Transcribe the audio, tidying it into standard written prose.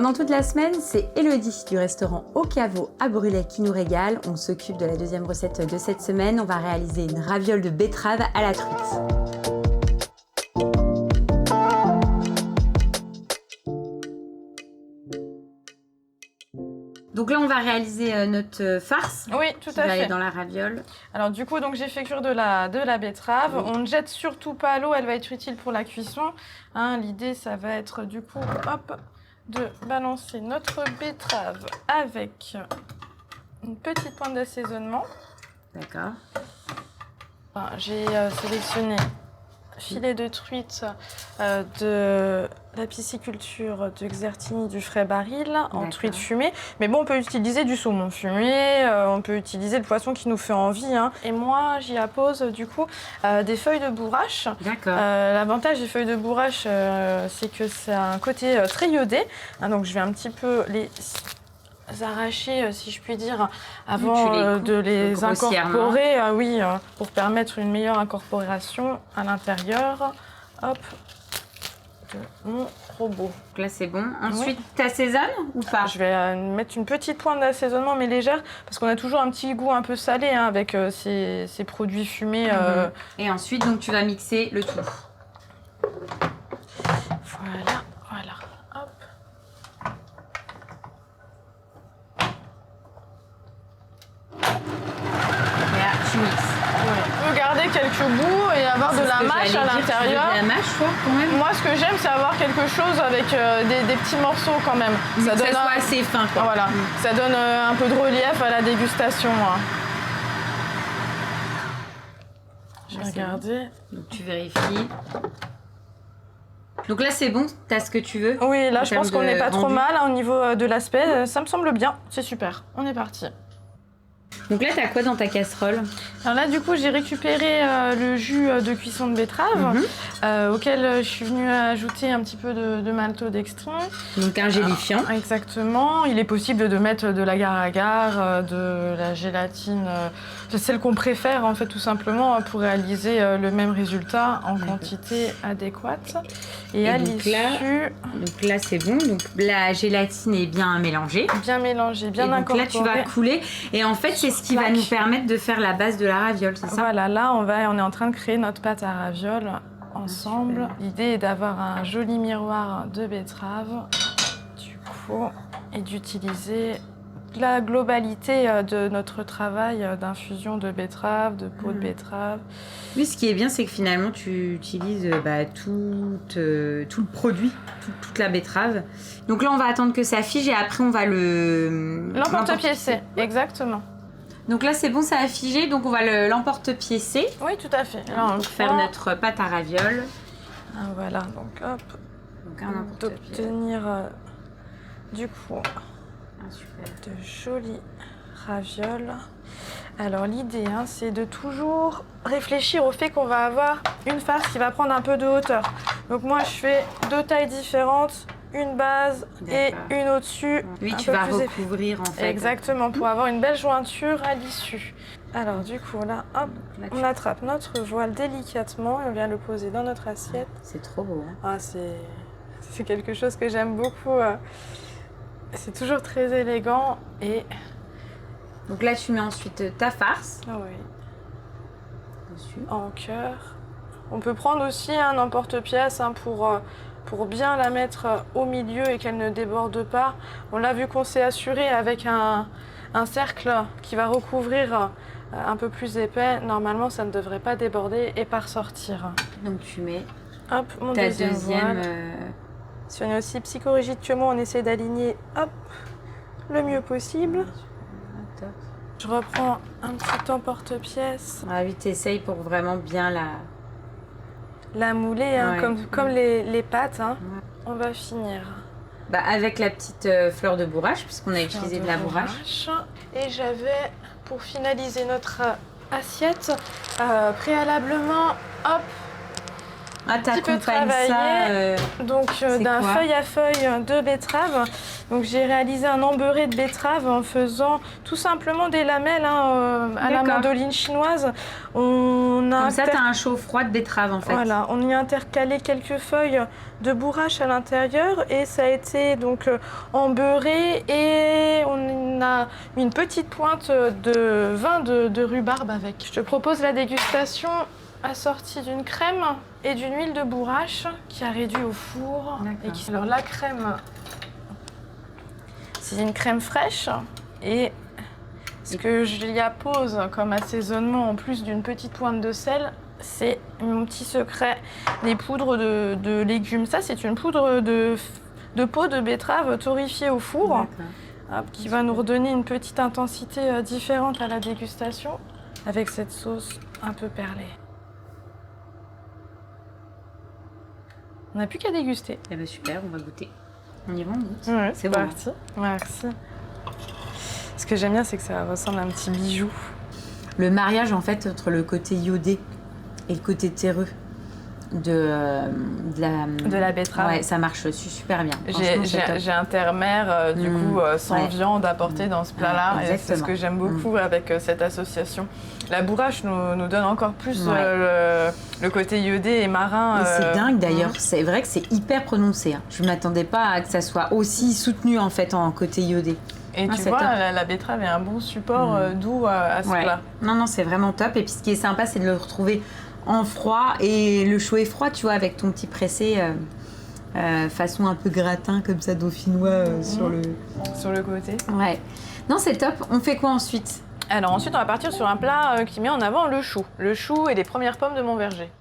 Pendant toute la semaine, c'est Élodie du restaurant Au Caveau à Bruley qui nous régale. On s'occupe de la deuxième recette de cette semaine. On va réaliser une raviole de betterave à la truite. Donc là, on va réaliser notre farce. Oui, tout à fait. Aller dans la raviole. Alors du coup, donc j'ai fait cuire de la betterave. Oui. On ne jette surtout pas l'eau, elle va être utile pour la cuisson. Hein, l'idée, ça va être du coup, hop, de balancer notre betterave avec une petite pointe d'assaisonnement. D'accord. J'ai sélectionné filet de truite de la pisciculture de Xertini du Frais Baril en truite fumée. Mais bon, on peut utiliser du saumon fumé, on peut utiliser le poisson qui nous fait envie. Hein. Et moi, j'y appose du coup des feuilles de bourrache. D'accord. L'avantage des feuilles de bourrache, c'est que c'est un côté très iodé. Hein, donc je vais un petit peu les arracher, si je puis dire, avant de les incorporer, pour permettre une meilleure incorporation à l'intérieur, hop, de mon robot. Donc là, c'est bon. Ensuite, tu assaisonnes ou pas? Je vais mettre une petite pointe d'assaisonnement, mais légère, parce qu'on a toujours un petit goût un peu salé hein, avec ces produits fumés. Et ensuite, donc, tu vas mixer le tout. Voilà, voilà. Hop. Tu mixes. On peut garder quelques bouts et avoir de la mâche à l'intérieur. De la mâche, toi, quand même. Moi, ce que j'aime, c'est avoir quelque chose avec des petits morceaux quand même. Ça donne soit assez fin, quoi. Voilà, ça donne un peu de relief à la dégustation. Hein. Je vais regarder. Donc tu vérifies. Donc là, c'est bon, tu as ce que tu veux. Oui, là, je pense qu'on n'est pas trop mal hein, au niveau de l'aspect. Ça me semble bien, c'est super. On est parti. Donc là, tu as quoi dans ta casserole? Alors là, du coup, j'ai récupéré le jus de cuisson de betterave auquel je suis venue ajouter un petit peu de maltodextrin. Donc un gélifiant. Exactement. Il est possible de mettre de l'agar-agar, de la gélatine, celle qu'on préfère en fait tout simplement pour réaliser le même résultat en quantité adéquate. Et à l'issue... Donc là, c'est bon. Donc la gélatine est bien mélangée. Bien mélangée, bien incorporée. Donc là, tu vas couler. Et en fait, c'est ce qui va nous permettre de faire la base de la raviole, c'est ça? Voilà, là, on est en train de créer notre pâte à raviole ensemble. L'idée est d'avoir un joli miroir de betterave, du coup, et d'utiliser la globalité de notre travail d'infusion de betterave, de peau de betterave. Oui, ce qui est bien, c'est que finalement, tu utilises tout le produit, toute la betterave. Donc là, on va attendre que ça fige et après, on va l'emporte-piécer, exactement. Donc là, c'est bon, ça a figé, donc on va l'emporte-piécer. Oui, tout à fait. Là, pour faire notre pâte à raviole. Voilà, donc hop. Donc d'obtenir du coup de jolies ravioles. Alors l'idée, hein, c'est de toujours réfléchir au fait qu'on va avoir une face qui va prendre un peu de hauteur. Donc moi, je fais deux tailles différentes. Une base et une au-dessus. Oui, tu vas recouvrir en fait. Exactement, pour avoir une belle jointure à l'issue. Alors du coup là, hop, on attrape notre voile délicatement et on vient le poser dans notre assiette. C'est trop beau. Hein. Ah, c'est quelque chose que j'aime beaucoup. C'est toujours très élégant et... Donc là, tu mets ensuite ta farce. Oui. Dessus. En cœur. On peut prendre aussi un emporte-pièce hein, pour bien la mettre au milieu et qu'elle ne déborde pas. On l'a vu qu'on s'est assuré avec un cercle qui va recouvrir un peu plus épais. Normalement, ça ne devrait pas déborder et pas ressortir. Donc tu mets mon ta deuxième voile. Si on est aussi psychorigide que moi, on essaie d'aligner le mieux possible. Je reprends un petit emporte-pièce. Ah oui, t'essayes pour vraiment bien la mouler, hein, comme les pâtes. Hein. On va finir. Avec la petite fleur de bourrache, puisqu'on a utilisé de la bourrache. Et j'avais, pour finaliser notre assiette, préalablement, hop. petit peu travaillé. Donc d'un feuille à feuille de betterave. Donc j'ai réalisé un embeurré de betterave en faisant tout simplement des lamelles à la mandoline chinoise. Comme ça, tu as un chaud froid de betterave en fait. Voilà, on y a intercalé quelques feuilles de bourrache à l'intérieur et ça a été donc embeurré et on a mis une petite pointe de vin de rhubarbe avec. Je te propose la dégustation assortie d'une crème et d'une huile de bourrache qui a réduit au four. Alors la crème, c'est une crème fraîche et ce que je y appose comme assaisonnement en plus d'une petite pointe de sel, c'est mon petit secret, des poudres de légumes. Ça, c'est une poudre de peau de betterave torréfiée au four qui va nous redonner une petite intensité différente à la dégustation avec cette sauce un peu perlée. On n'a plus qu'à déguster. Eh ben super, on va goûter. On y va, on goûte. Ouais, c'est bon. Parti. Merci. Ce que j'aime bien, c'est que ça ressemble à un petit bijou. Le mariage, en fait, entre le côté iodé et le côté terreux de la betterave. Ouais, ça marche super bien. J'ai un terre-mer, du coup, sans viande apportée dans ce plat-là. Et c'est ce que j'aime beaucoup avec cette association. La bourrache nous donne encore plus le côté iodé et marin. C'est dingue d'ailleurs, c'est vrai que c'est hyper prononcé. Hein. Je ne m'attendais pas à que ça soit aussi soutenu en fait en côté iodé. Et tu vois, la betterave est un bon support doux à ce plat. Non, c'est vraiment top. Et puis ce qui est sympa, c'est de le retrouver en froid et le chaud et froid, tu vois, avec ton petit pressé façon un peu gratin comme ça, dauphinois sur le côté. Ouais. Non, c'est top. On fait quoi ensuite? Alors ensuite, on va partir sur un plat qui met en avant le chou. Le chou et les premières pommes de mon verger.